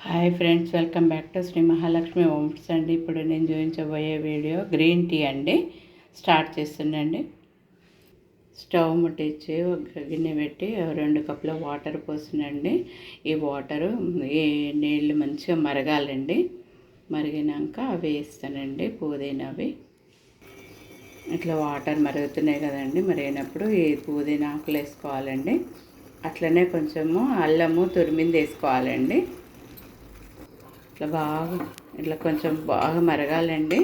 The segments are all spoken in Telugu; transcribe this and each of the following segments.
Hi friends, welcome back to Sri Mahalakshmi homes అండి. ఇప్పుడు నేను చూపించబోయే వీడియో గ్రీన్ టీ అండి. స్టార్ట్ చేస్తుండండి. స్టవ్ ముట్టించి ఒక గిన్నె పెట్టి 2 కప్పుల వాటర్ పోసిందండి. ఈ వాటరు ఈ నీళ్ళు మంచిగా మరగాలండి. మరిగినాక అవి వేస్తానండి, పుదీనావి. ఇట్లా వాటర్ మరుగుతున్నాయి కదండి, మరిగినప్పుడు ఈ పుదీనా ఆకులు వేసుకోవాలండి. అట్లనే కొంచెము అల్లము తురిమింది వేసుకోవాలండి. ఇట్లా కొంచెం బాగా మరగాలండి.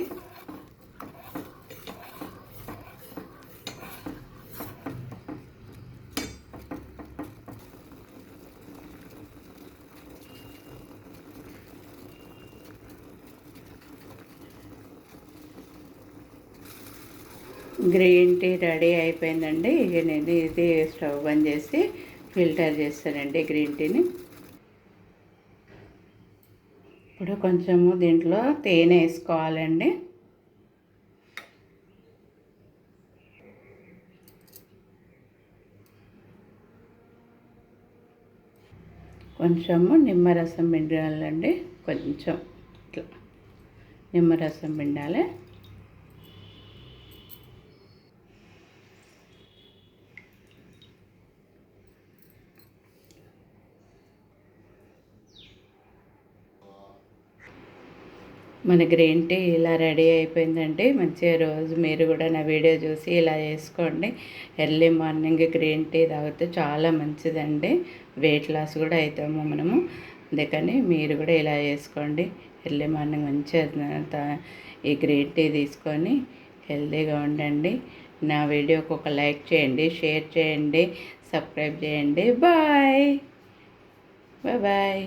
గ్రీన్ టీ రెడీ అయిపోయిందండి. ఇక నేను ఇది స్టవ్ బంద్ చేసి ఫిల్టర్ చేస్తానండి గ్రీన్ టీని. ఇప్పుడు కొంచెము దీంట్లో తేనె వేసుకోవాలండి. కొంచెము నిమ్మరసం పిండాలండి. కొంచెం ఇట్లా నిమ్మరసం పిండాలి. మన గ్రీన్ టీ ఇలా రెడీ అయిపోయిందండి. మంచిగా రోజు మీరు కూడా నా వీడియో చూసి ఇలా చేసుకోండి. ఎర్లీ మార్నింగ్ గ్రీన్ టీ తాగితే చాలా మంచిదండి. వెయిట్ లాస్ కూడా అవుతాము మనము. అందుకని మీరు కూడా ఇలా చేసుకోండి. ఎర్లీ మార్నింగ్ మంచిగా ఈ గ్రీన్ టీ తీసుకొని హెల్తీగా ఉండండి. నా వీడియోకి ఒక లైక్ చేయండి, షేర్ చేయండి, సబ్స్క్రైబ్ చేయండి. Bye bye.